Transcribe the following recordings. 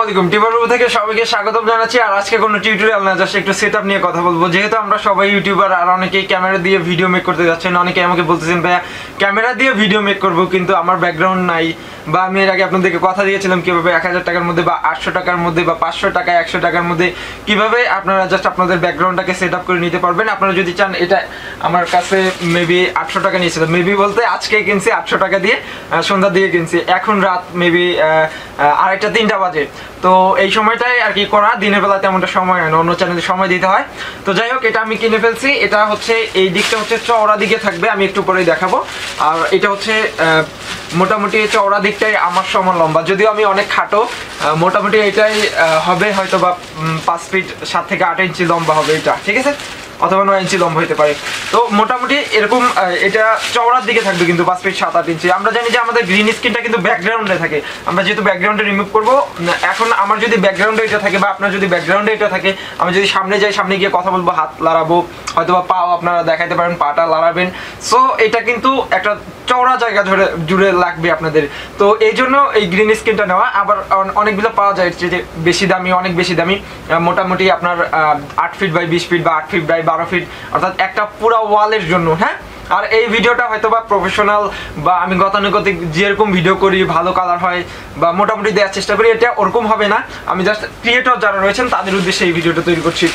আলাইকুম টিউবার থেকে সবাইকে স্বাগতম জানাচ্ছি। আর আজকে কোনো টিউটোরিয়াল না, জাস্ট একটু সেটআপ নিয়ে কথা বলবো। যেহেতু আমরা সবাই ইউটিউবার আর অনেকেই ক্যামেরা দিয়ে ভিডিও মেক করতে যাচ্ছেন, অনেকে আমাকে বলতেছেন ভাইয়া ক্যামেরা দিয়ে ভিডিও মেক করব কিন্তু আমার ব্যাকগ্রাউন্ড নাই, বা আমি এর আগে আপনাদেরকে কথা দিয়েছিলাম কিভাবে 1000 টাকার মধ্যে বা 800 টাকার মধ্যে বা 500 টাকা 100 টাকার মধ্যে কিভাবে আপনারা জাস্ট আপনাদের ব্যাকগ্রাউন্ডটাকে সেটআপ করে নিতে পারবেন। আপনারা যদি চান, এটা আমার কাছে মেবি 800 টাকা নিয়েছিল, মেবি বলতে আজকে কিনছি 800 টাকা দিয়ে, সন্ধ্যা দিয়ে কিনছি, এখন রাত মেবি 2:30-3টা বাজে। তো এই সময়টাই আর কি করা, দিনের বেলা তেমনটা সময় হয় না, অন্য চ্যানেলে সময় দিতে হয়। তো যাই হোক, এটা আমি কিনে ফেলছি। এটা হচ্ছে এই দিকটা হচ্ছে চওড়া দিকে থাকবে, আমি একটু পরেই দেখাবো। আর এটা হচ্ছে মোটামুটি চওড়া দিকটাই আমার সমান লম্বা, যদিও আমি অনেক খাটো। মোটামুটি এটাই হবে হয়তো বা 5 ফিট 7 থেকে 8 ইঞ্চি লম্বা হবে এটা, ঠিক আছে, অথবা 9 ইঞ্চি লম্বা হতে পারে। তো মোটামুটি এরকম এটা চওড়ার দিকে থাকবে কিন্তু 5 ফিট 7-8 ইঞ্চি। আমরা জানি যে আমাদের গ্রিন স্ক্রিনটা কিন্তু ব্যাকগ্রাউন্ডে থাকে, আমরা যেহেতু ব্যাকগ্রাউন্ডে রিমুভ করব। এখন আমার যদি ব্যাকগ্রাউন্ডে এটা থাকে বা আপনার যদি ব্যাকগ্রাউন্ডে এটা থাকে, আমি যদি সামনে যাই, সামনে গিয়ে কথা বলবো, হাত লড়াবো, হয়তো বা পাও আপনারা দেখাইতে পারেন, পাটা লড়াবেন। সো এটা কিন্তু একটা চওড়া জায়গা জুড়ে লাগবে আপনাদের। তো এই জন্য এই গ্রিন স্ক্রিনটা নেওয়া। আবার অনেকগুলো পাওয়া যায় যে বেশি দামি, অনেক বেশি দামি, মোটামুটি আপনার 8 ফিট বাই 20 ফিট বা 8 ফিট বাই 12 ফিট, অর্থাৎ একটা পুরো ওয়ালের জন্য। হ্যাঁ, আর এই ভিডিওটা হয়তো বা প্রফেশনাল বা আমি গতানুগতিক যেরকম ভিডিও করি, ভালো কালার হয় বা মোটামুটি দেওয়ার চেষ্টা করি, এটা ওরকম হবে না। আমি জাস্ট ক্রিয়েটর যারা রয়েছেন তাদের উদ্দেশ্যে এই ভিডিওটা তৈরি করছি।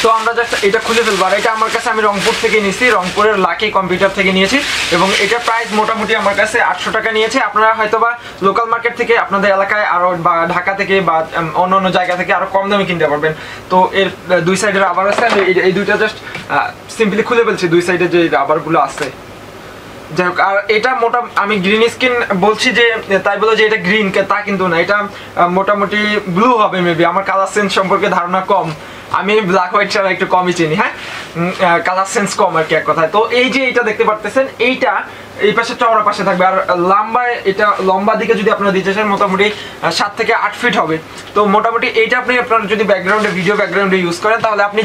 তো আমরা জাস্ট এটা খুলে ফেলবো। আর এটা আমার কাছে আমি রংপুর থেকে নিয়েছি, রংপুরের লাকি কম্পিউটার থেকে নিয়েছি, এবং এটা প্রাইস মোটামুটি আমার কাছে 800 টাকা নিয়েছে। আপনারা হয়তো বা লোকাল মার্কেট থেকে আপনাদের এলাকায় আরও বা ঢাকা থেকে বা অন্য অন্য জায়গা থেকে আরও কম দামে কিনতে পারবেন। তো এর দুই সাইডের রাবার আছে, আমি এই দুইটা জাস্ট সিম্পলি খুলে ফেলছি, দুই সাইডে যে রাবারগুলো আছে। যাই হোক, আর এটা আমি গ্রিন স্কিন বলছি যে তাই বলে যে এটা গ্রিন তা কিন্তু না, এটা মোটামুটি ব্লু হবে মেবি। আমার কালার সেন্স সম্পর্কে ধারণা কম, আমি ব্ল্যাক হোয়াইট ছাড়া একটু কমই চিনি। হ্যাঁ, কালার সেন্স কম আর কি এক কথায়। তো এই যে এটা দেখতে পারতেছেন, এইটা এই পাশে চওড়া পাশে থাকবে, আর লম্বায় এটা লম্বা দিকে যদি আপনারা দিতে চান মোটামুটি 7 থেকে 8 ফিট হবে। তো মোটামুটি এইটা আপনার যদি ব্যাকগ্রাউন্ডে ভিডিও ব্যাকগ্রাউন্ডে ইউজ করেন, তাহলে আপনি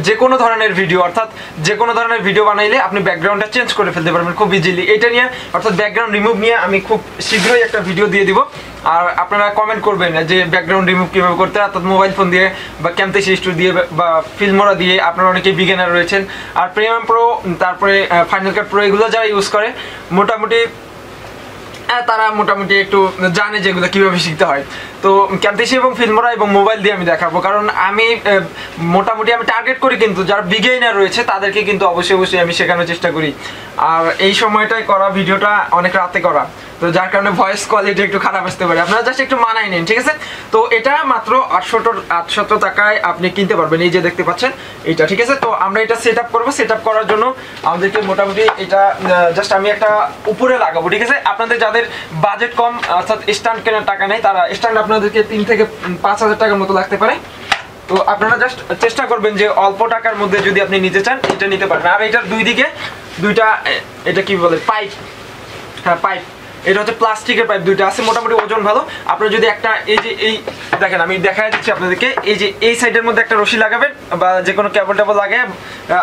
যে কোনো ধরনের ভিডিও, অর্থাৎ যে কোনো ধরনের ভিডিও বানাইলে আপনি ব্যাকগ্রাউন্ডটা চেঞ্জ করে ফেলতে পারবেন খুব ইজিলি এটা নিয়ে। অর্থাৎ ব্যাকগ্রাউন্ড রিমুভ নিয়ে আমি খুব শীঘ্রই একটা ভিডিও দিয়ে দিব। আর আপনারা কমেন্ট করবেন যে ব্যাকগ্রাউন্ড রিমুভ কীভাবে করতে, অর্থাৎ মোবাইল ফোন দিয়ে বা ক্যামতেসি স্টুডিও দিয়ে বা ফিল্মোরা দিয়ে। আপনারা অনেকেই বিগিনার রয়েছেন, আর প্রিমিয়াম প্রো, তারপরে ফাইনাল কাট প্রো, এগুলো যারা ইউজ করে মোটামুটি তারা মোটামুটি একটু জানে যেগুলো কীভাবে শিখতে হয়। তো ক্যামতেসি এবং ফিল্মোরা এবং মোবাইল দিয়ে আমি দেখাবো, কারণ আমি মোটামুটি আমি টার্গেট করি কিন্তু যারা বিগিনার রয়েছে তাদেরকে কিন্তু অবশ্যই আমি শেখানোর চেষ্টা করি। আর এই সময়টায় করা ভিডিওটা অনেক রাতে করা, তো যার কারণে ভয়েস কোয়ালিটি একটু খারাপ আসতে পারে, আপনারা জাস্ট একটু মানায় নিন, ঠিক আছে। তো এটা মাত্র 800 টাকায় আপনি কিনতে পারবেন, এই যে দেখতে পাচ্ছেন এইটা, ঠিক আছে। তো আমরা এটা সেট আপ করবো। সেট আপ করার জন্য আমাদেরকে মোটামুটি এটা জাস্ট আমি একটা উপরে লাগাবো, ঠিক আছে। আপনাদের যাদের বাজেট কম, অর্থাৎ স্ট্যান্ড কেনার টাকা নেই, তারা স্ট্যান্ড আপনাদেরকে 3 থেকে 5,000 টাকার মতো লাগতে পারে। তো আপনারা জাস্ট চেষ্টা করবেন যে অল্প টাকার মধ্যে যদি আপনি নিতে চান এটা নিতে পারবেন। আর এটার দুই দিকে দুইটা, এটা কি বলে, পাইপ, হ্যাঁ পাইপ, এটা হচ্ছে প্লাস্টিকের পাইপ, দুইটা আছে, মোটামুটি ওজন ভালো। আপনারা যদি একটা এই যে এই দেখেন, আমি দেখা দিচ্ছি আপনাদেরকে, এই যে এই সাইডের মধ্যে একটা রশি লাগাবেন বা যে কোনো কেবল টেবল লাগিয়ে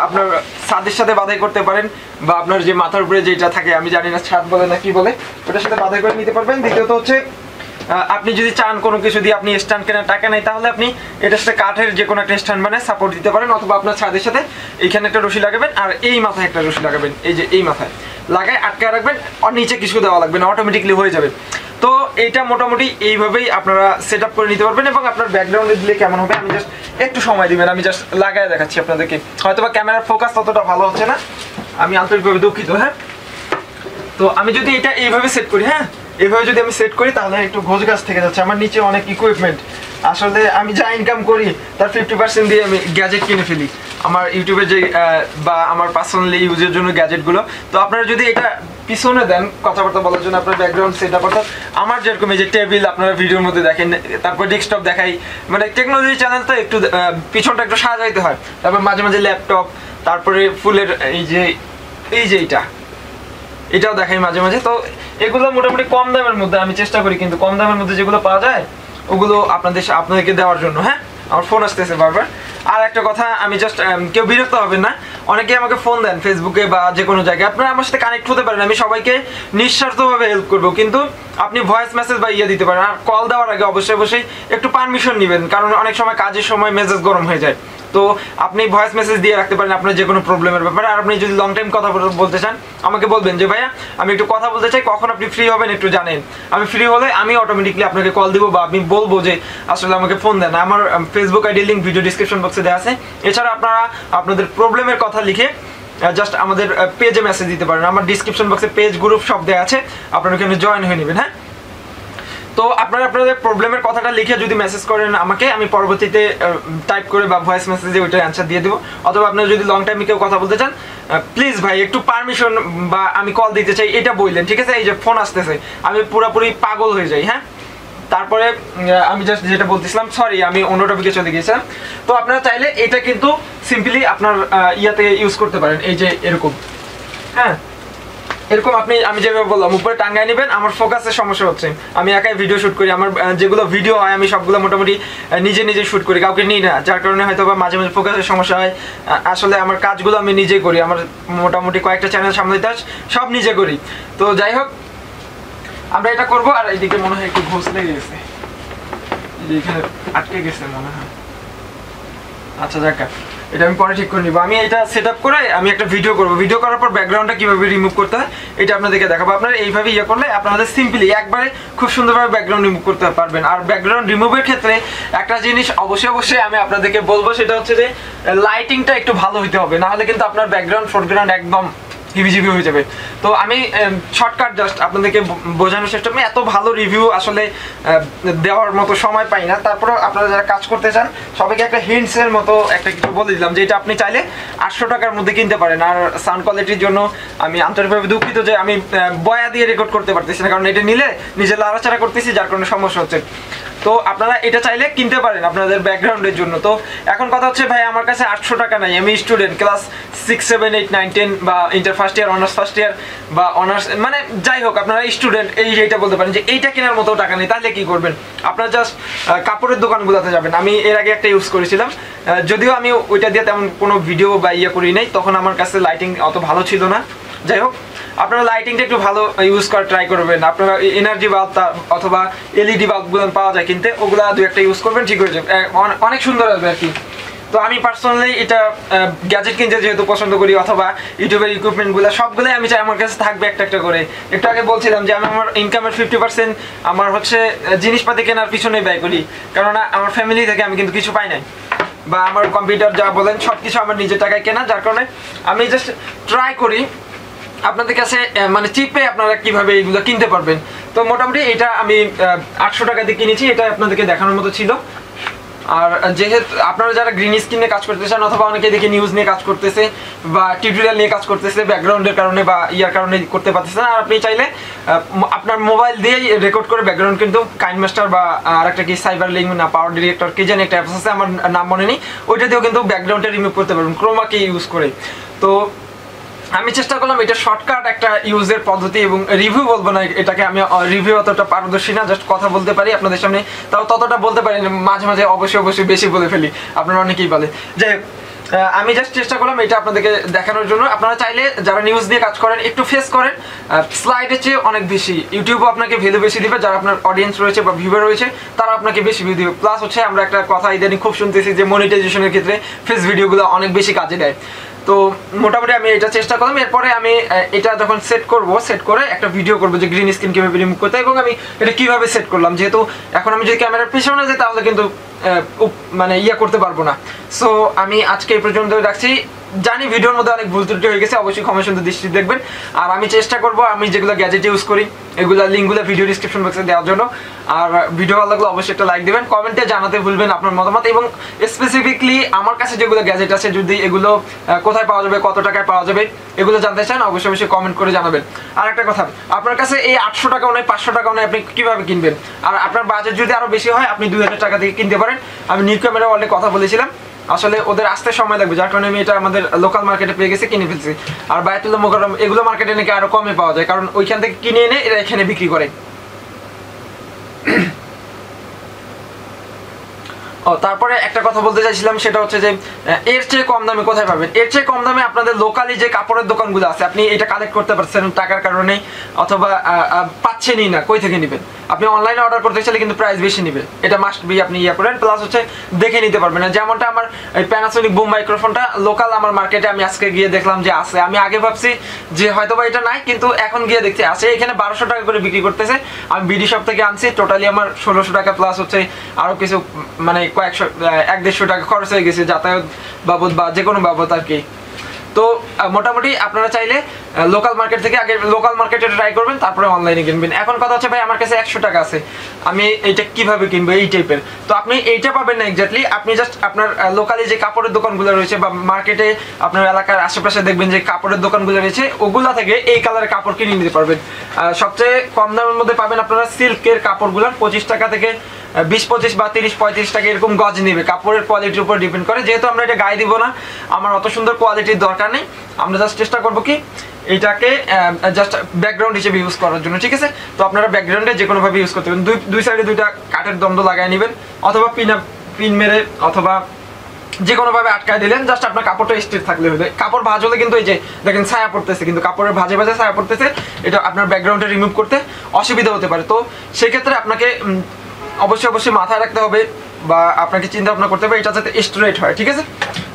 আপনার ছাদের সাথে বাঁধাই করতে পারেন, বা আপনার যে মাথার উপরে যেটা থাকে, আমি জানি না ছাদ বলে না কি বলে, ওটার সাথে বাঁধাই করে নিতে পারবেন। দ্বিতীয়ত হচ্ছে আপনি যদি চান কোনো কিছু দিয়ে আপনি স্ট্যান্ড কেনার টাকা নেই, তাহলে আপনি এটার সাথে কাঠের যে কোনো একটা স্ট্যান্ড বানায় সাপোর্ট দিতে পারেন, অথবা আপনার ছাদের সাথে এইখানে একটা রশি লাগাবেন, আর এই মাথায় একটা রশি লাগাবেন, এই যে এই মাথায় লাগায় আটকায় রাখবেন, আর নিচে কিছু দেওয়া লাগবে না, অটোমেটিকলি হয়ে যাবে। তো এইটা মোটামুটি এইভাবেই আপনারা সেট আপ করে নিতে পারবেন। এবং আপনার ব্যাকগ্রাউন্ডে দিলে কেমন হবে, আমি জাস্ট একটু সময় দিবেন, আমি জাস্ট লাগায় দেখাচ্ছি আপনাদেরকে। হয়তো বা ক্যামেরার ফোকাস ততটা ভালো হচ্ছে না, আমি আন্তরিকভাবে দুঃখিত। হ্যাঁ, তো আমি যদি এটা এইভাবে সেট করি, হ্যাঁ এইভাবে যদি আমি সেট করি, তাহলে একটু ঘোষ গাছ থেকে যাচ্ছে। আমার নিচে অনেক ইকুইপমেন্ট, আসলে আমি যা ইনকাম করি তার 50% দিয়ে আমি গ্যাজেট কিনে ফেলি, আমার ইউটিউবে যে বা আমার পার্সোনালি ইউজের জন্য গ্যাজেটগুলো। তো আপনারা যদি এটা পিছনে দেন কথাবার্তা বলার জন্য, আপনার ব্যাকগ্রাউন্ড সেট আপ, অর্থাৎ আমার যেরকম এই যে টেবিল আপনারা ভিডিওর মধ্যে দেখেন, তারপর ডেস্কটপ দেখাই, মানে টেকনোলজি চ্যানেল তো একটু পিছনটা একটু সাজাইতে হয়, তারপর মাঝে মাঝে ল্যাপটপ, তারপরে ফুলের এই যে এটাও দেখাই মাঝে মাঝে। তো এগুলো মোটামুটি কম দামের মধ্যে আমি চেষ্টা করি, কিন্তু কম দামের মধ্যে যেগুলো পাওয়া যায় ওগুলো আপনাদেরকে দেওয়ার জন্য। হ্যাঁ, আমার ফোন আসতেছে বারবার। আর একটা কথা, আমি জাস্ট কেউ বিরক্ত হবেন না, অনেকে আমাকে ফোন দেন ফেসবুকে বা যে কোনো জায়গায়, আপনারা আমার সাথে কানেক্ট হতে পারেন, আমি সবাইকে নিঃস্বার্থভাবে হেল্প করবো, কিন্তু আপনি ভয়েস মেসেজ বা ইয়ে দিতে পারেন। আর কল দেওয়ার আগে অবশ্যই অবশ্যই একটু পারমিশন নেবেন, কারণ অনেক সময় কাজের সময় মেসেজ গরম হয়ে যায়। তো আপনি ভয়েস মেসেজ দিয়ে রাখতে পারেন আপনার যে কোনো প্রবলেমের ব্যাপারে। আর আপনি যদি লং টাইম কথা বলতে চান আমাকে বলবেন যে ভাইয়া আমি একটু কথা বলতে চাই, কখন আপনি ফ্রি হবেন একটু জানেন। আমি ফ্রি হলে আমি অটোমেটিকলি আপনাকে কল দিব বা আমি বলবো যে আসলে আমাকে ফোন দেন। আমার Facebook ID link video description বক্সে দেওয়া আছে। এছাড়া আপনারা আপনাদের প্রবলেমের কথা লিখে জাস্ট আমাদের পেজে মেসেজ দিতে পারেন। আমার ডিসক্রিপশন বক্সে পেজ গ্রুপ সব দেওয়া আছে, আপনারা ওখানে জয়েন হয়ে নেবেন। হ্যাঁ, তো আপনারা আপনাদের প্রবলেমের কথাটা লিখে যদি মেসেজ করেন আমাকে, আমি পরবর্তীতে টাইপ করে বা ভয়েস মেসেজে ওইটার অ্যান্সার দিয়ে দেবো। অথবা আপনারা যদি লং টাইমে কেউ কথা বলতে চান প্লিজ ভাই একটু পারমিশন বা আমি কল দিতে চাই এটা বললেন, ঠিক আছে? এই যে ফোন আসতেছে আমি পুরোপুরি পাগল হয়ে যাই। হ্যাঁ, তারপরে আমি জাস্ট যেটা বলতেছিলাম, সরি আমি অন্য টপিকে চলে গিয়েছিলাম। তো আপনারা চাইলে এটা কিন্তু সিম্পলি আপনার ইয়াতে ইউজ করতে পারেন, এই যে এরকম। হ্যাঁ, এরকম আমি যেভাবে বললাম উপরে টাঙ্গায় নেবেন। আমার ফোকাসের সমস্যা হচ্ছে, আমি একাই ভিডিও শুট করি। আমার যেগুলো ভিডিও হয় আমি সবগুলো মোটামুটি নিজে নিজে শুট করি, কাউকে নিই না, যার কারণে হয়তো বা মাঝে মাঝে ফোকাসের সমস্যা হয়। আসলে আমার কাজগুলো আমি নিজেই করি, আমার মোটামুটি কয়েকটা চ্যানেল সামলাইতে সব নিজে করি। তো যাই হোক, আমরা এটা করবো। আর এইদিকে মনে হয় একটু ঘুষ লেগে গেছে, এখানে আটকে গেছে মনে হয়। আচ্ছা যাক, এটা আমি পরে ঠিক করে নিব। আমি এটা সেট আপ করে আমি একটা ভিডিও করবো। ভিডিও করার পর ব্যাকগ্রাউন্ডটা কিভাবে রিমুভ করতে হয় এটা আপনাদেরকে দেখাবো। আপনারা এইভাবে ইয়ে করলে আপনাদের সিম্পলি একবারে খুব সুন্দরভাবে ব্যাকগ্রাউন্ড রিমুভ করতে পারবেন। আর ব্যাকগ্রাউন্ড রিমুভের ক্ষেত্রে একটা জিনিস অবশ্যই অবশ্যই আমি আপনাদেরকে বলবো, সেটা হচ্ছে যে লাইটিংটা একটু ভালো হতে হবে, নাহলে কিন্তু আপনার ব্যাকগ্রাউন্ড ফোরগ্রাউন্ড একদম হিবিজিবি হয়ে যাবে। তো আমি শর্টকাট জাস্ট আপনাদেরকে বোঝানোর চেষ্টা করি। এত ভালো রিভিউ আসলে দেওয়ার মতো সময় পাই না, তারপরে আপনারা যারা কাজ করতে চান সবাইকে একটা হিন্টসের মতো একটা কিছু বলে দিলাম যে এটা আপনি চাইলে 800 টাকার মধ্যে কিনতে পারেন। আর সাউন্ড কোয়ালিটির জন্য আমি আন্তরিকভাবে দুঃখিত যে আমি বয়া দিয়ে রেকর্ড করতে পারতেছি না, কারণ এটা নিলে নিজে লাড়াচাড়া করতেছি, যার কারণে সমস্যা হচ্ছে। তো আপনারা এটা চাইলে কিনতে পারেন আপনাদের ব্যাকগ্রাউন্ডের জন্য। তো এখন কথা হচ্ছে ভাই আমার কাছে 800 টাকা নাই, আমি স্টুডেন্ট, ক্লাস 6, 7, 8, 9, 10 বা inter first year, honours first year বা অনার্স, মানে যাই হোক আপনারা স্টুডেন্ট, এইটা বলতে পারেন যে এইটা কেনার মতো টাকা নেই। তাহলে কি করবেন? আপনারা জাস্ট কাপড়ের দোকানগুলোতে যাবেন। আমি এর আগে একটা ইউজ করেছিলাম, যদিও আমি ওইটা দিয়ে তেমন কোনো ভিডিও বা ইয়ে করি নাই, তখন আমার কাছে লাইটিং অত ভালো ছিল না। যাই হোক, আপনারা লাইটিংটা একটু ভালো ইউজ করার ট্রাই করবেন। আপনারা এনার্জি বাল্ব অথবা এলইডি বাল্বগুলো পাওয়া যায় কিনতে, ওগুলা দু একটা ইউজ করবেন, ঠিক হয়ে যাবে, অনেক সুন্দর আসবে আর কি। তো আমি পার্সোনালি এটা গ্যাজেট কিনতে যেহেতু পছন্দ করি, অথবা ইউটিউবের ইকুইপমেন্টগুলো সবগুলোই আমি চাই আমার কাছে থাকবে একটা একটা করে। একটু আগে বলছিলাম যে আমি আমার ইনকামের 50% আমার হচ্ছে জিনিসপাতি কেনার পিছনে ব্যয় করি, কেননা আমার ফ্যামিলি থেকে আমি কিন্তু কিছু পাই নাই, বা আমার কম্পিউটার যা বলেন সব কিছু আমার নিজের টাকায় কেনা, যার কারণে আমি জাস্ট ট্রাই করি আপনাদের কাছে মানে চিপে আপনারা কিভাবে এইগুলো কিনতে পারবেন। তো মোটামুটি এটা আমি 800 টাকা দিয়ে কিনেছি, এটা আপনাদেরকে দেখানোর মতো ছিল। আর যেহেতু আপনারা যারা গ্রিন স্ক্রিন নিয়ে কাজ করতে চান, অথবা অনেকে দেখে নিউজ নিয়ে কাজ করতেছে বা টিউটোরিয়াল নিয়ে কাজ করতেছে, ব্যাকগ্রাউন্ডের কারণে বা ইয়ার কারণে করতে পারতেছেন, আর আপনি চাইলে আপনার মোবাইল দিয়েই রেকর্ড করে ব্যাকগ্রাউন্ড কিন্তু কাইনমাস্টার বা আরেকটা কি সাইবার লিঙ্ক না পাওয়ার ডিরেক্টর কি জানি একটা অ্যাপস আছে, আমার নাম মনে নেই, ওইটা দিয়েও কিন্তু ব্যাকগ্রাউন্ডটা রিমুভ করতে পারবেন ক্রোমাকে ইউজ করে। তো আমি চেষ্টা করলাম এটা শর্টকাট একটা ইউজের পদ্ধতি, এবং রিভিউ বলবো না এটাকে, আমি রিভিউ অতটা পারদর্শী না, জাস্ট কথা বলতে পারি আপনাদের সামনে, তাও ততটা বলতে পারি মাঝে মাঝে অবশ্যই অবশ্যই বেশি বলে ফেলি, আপনারা অনেকেই বলে। যাই হোক, আমি জাস্ট চেষ্টা করলাম এটা আপনাদেরকে দেখানোর জন্য। আপনারা চাইলে যারা নিউজ দিয়ে কাজ করেন একটু ফেস করেন, স্লাইডের চেয়ে অনেক বেশি ইউটিউবও আপনাকে ভ্যালু বেশি দিবে, যারা আপনার অডিয়েন্স রয়েছে বা ভিউয়ার রয়েছে তারা আপনাকে বেশি ভিউ দিবে। প্লাস হচ্ছে আমরা একটা কথা ইদানিং খুব শুনতেছি যে মনিটাইজেশনের ক্ষেত্রে ফেস ভিডিওগুলো অনেক বেশি কাজে দেয়। তো মোটামুটি আমি এটা চেষ্টা করলাম। এরপরে আমি এটা যখন সেট করে একটা ভিডিও করবো যে গ্রিন স্ক্রিন কীভাবে রিমুভ করতে, এবং আমি এটা কীভাবে সেট করলাম, যেহেতু এখন আমি যদি ক্যামেরার পিছনে যাই তাহলে কিন্তু মানে ইয়ে করতে পারবো না। সো আমি আজকে এই পর্যন্ত রাখছি। জানি ভিডিওর মধ্যে অনেক ভুল ত্রুটি হয়ে গেছে, অবশ্যই ক্ষমা সুন্দর দৃষ্টিতে দেখবেন। আর আমি চেষ্টা করবো আমি যেগুলো গ্যাজেট ইউজ করি এগুলো লিঙ্কগুলো ভিডিও ডিসক্রিপশন বক্সে দেওয়ার জন্য। আর ভিডিও ভালো লাগলে অবশ্যই একটা লাইক দেবেন, কমেন্টে জানাতে ভুলবেন আপনার মতামত, এবং স্পেসিফিকলি আমার কাছে যেগুলো গ্যাজেট আছে যদি এগুলো কোথায় পাওয়া যাবে, কত টাকায় পাওয়া যাবে, এগুলো জানতে চান অবশ্যই অবশ্যই কমেন্ট করে জানাবেন। আর একটা কথা, আপনার কাছে এই 800 টাকাও নয় 500 টাকাও নয়, আপনি কীভাবে কিনবেন? আর আপনার বাজেট যদি আরও বেশি হয় আপনি 2000 টাকা থেকে কিনতে পারেন। আমি নিউ ক্যামেরা ওয়ার্ল্ডে কথা বলেছিলাম, আসলে ওদের আসতে সময় লাগবে, যার কারণে আমি এটা আমাদের লোকাল মার্কেটে পেয়ে গেছি, কিনে ফেলছি। আর বায়তুল্লাহ মুকাররম এগুলো মার্কেটে নাকি আরো কমে পাওয়া যায়, কারণ ওইখান থেকে কিনে এনে এরা এখানে বিক্রি করে। ও তারপরে একটা কথা বলতে চাইছিলাম, সেটা হচ্ছে যে এর চেয়ে কম দামে কোথায় পাবেন? এর চেয়ে কম দামে আপনাদের লোকালি যে কাপড়ের দোকানগুলো আছে, আপনি এটা কালেক্ট করতে পারছেন টাকার কারণে, অথবা পাচ্ছেনই না, কই থেকে নেবেন? আপনি অনলাইনে অর্ডার করতে চাইলে কিন্তু প্রাইস বেশি নেবে, এটা মাস্ট বি আপনি ইয়ে করেন। প্লাস হচ্ছে দেখে নিতে পারবেন না। যেমনটা আমার এই প্যানাসোনিক বুম মাইক্রোফোনটা লোকাল আমার মার্কেটে আমি আজকে গিয়ে দেখলাম যে আছে। আমি আগে ভাবছি যে হয়তো বা এটা নাই, কিন্তু এখন গিয়ে দেখছি আছে। এখানে 1200 টাকা করে বিক্রি করতেছে। আমি বিডি শপ থেকে আনছি, টোটালি আমার 1600 টাকা প্লাস হচ্ছে আরো কিছু মানে কয়েকশো 100-150 টাকা খরচ হয়ে গেছে যাতায়াত বাবদ বা যে কোনো বাবদ আর কি। তো মোটামুটি আপনারা চাইলে লোকাল মার্কেট থেকে আগে লোকাল মার্কেটে ট্রাই করবেন, তারপরে অনলাইনে কিনবেন। এখন কথা হচ্ছে ভাই আমার কাছে 100 টাকা আছে, আমি এইটা কিভাবে কিনবো এই টাইপের। তো আপনি এইটা পাবেন না এক্স্যাক্টলি, আপনি জাস্ট আপনার লোকালি যে কাপড়ের দোকানগুলো রয়েছে বা মার্কেটে আপনার এলাকার আশেপাশে দেখবেন যে কাপড়ের দোকানগুলো রয়েছে, ওগুলা থেকে এই কালারের কাপড় কিনে নিতে পারবেন। সবচেয়ে কম দামের মধ্যে পাবেন আপনারা সিল্কের কাপড়গুলো 25 টাকা থেকে 20-25 বা 30-35 টাকা এরকম গজ নেবে। কাপড়ের কোয়ালিটির উপর ডিপেন্ড করে। যেহেতু আমরা এটা গায়ে দিব না, আমার অত সুন্দর কোয়ালিটির দরকার নেই, আমরা জাস্ট চেষ্টা করবো কি এটাকে জাস্ট ব্যাকগ্রাউন্ড হিসেবে ইউজ করার জন্য, ঠিক আছে? তো আপনারা ব্যাকগ্রাউন্ডে যে কোনোভাবে ইউজ করতে পারেন। দুই সাইডে দুইটা কাঠের দ্বন্দ্ব লাগাই নেবেন, অথবা পিন মেরে অথবা যে কোনোভাবে আটকায় দিলেন, জাস্ট আপনার কাপড়টা স্ট্রেট থাকলে হলে। কাপড় ভাঁজ হলে কিন্তু এই যে দেখেন ছায়া পড়তেছে, কিন্তু কাপড়ের ভাঁজে ভাঁজে ছায়া পড়তেছে, এটা আপনার ব্যাকগ্রাউন্ডে রিমুভ করতে অসুবিধা হতে পারে। তো সেক্ষেত্রে আপনাকে অবশ্যই মাথায় রাখতে হবে বা আপনাকে চিন্তা ভাবনা করতে হবে এটা যাতে স্ট্রেট হয়, ঠিক আছে?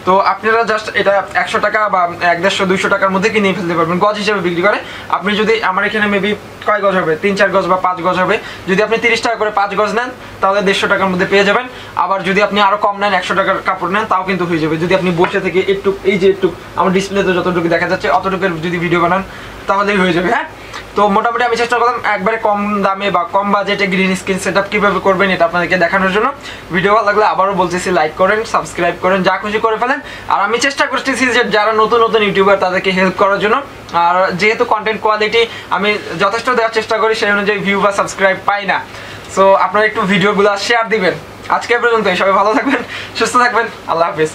তো আপনারা জাস্ট এটা 100 টাকা বা 150-200 টাকার মধ্যে কিনে ফেলতে পারবেন, গজ হিসেবে বিক্রি করে। আপনি যদি আমার এখানে মেবি কয় গজ হবে, 3-4 গজ বা 5 গজ হবে, যদি আপনি 30 টাকা করে 5 গজ নেন তাহলে 150 টাকার মধ্যে পেয়ে যাবেন। আবার যদি আপনি আরো কম নেন, 100 টাকার কাপড় নেন, তাও কিন্তু হয়ে যাবে। যদি আপনি বসে থেকে একটু এই যে একটু আমার ডিসপ্লেতে যতটুকু দেখা যাচ্ছে অতটুকুর যদি ভিডিও বানান তাহলেই হয়ে যাবে। হ্যাঁ, তো মোটামুটি আমি চেষ্টা করলাম একবারে কম দামে বা কম বাজেটে গ্রিন স্ক্রিন সেটআপ কিভাবে করবেন এটা আপনাদেরকে দেখানোর জন্য। ভিডিও ভালো লাগলে আবারও বলতেছি লাইক করেন, সাবস্ক্রাইব করেন, যা খুশি করে ফেলেন। আর আমি চেষ্টা করতেছি যে যারা নতুন ইউটিউবার তাদেরকে হেল্প করার জন্য। আর যেহেতু কন্টেন্ট কোয়ালিটি আমি যথেষ্ট দেওয়ার চেষ্টা করি, সেই অনুযায়ী ভিউ বা সাবস্ক্রাইব পাই না। সো আপনারা একটু ভিডিওগুলো শেয়ার দিবেন। আজকে পর্যন্ত সবাই ভালো থাকবেন, সুস্থ থাকবেন, আল্লাহ হাফিজ।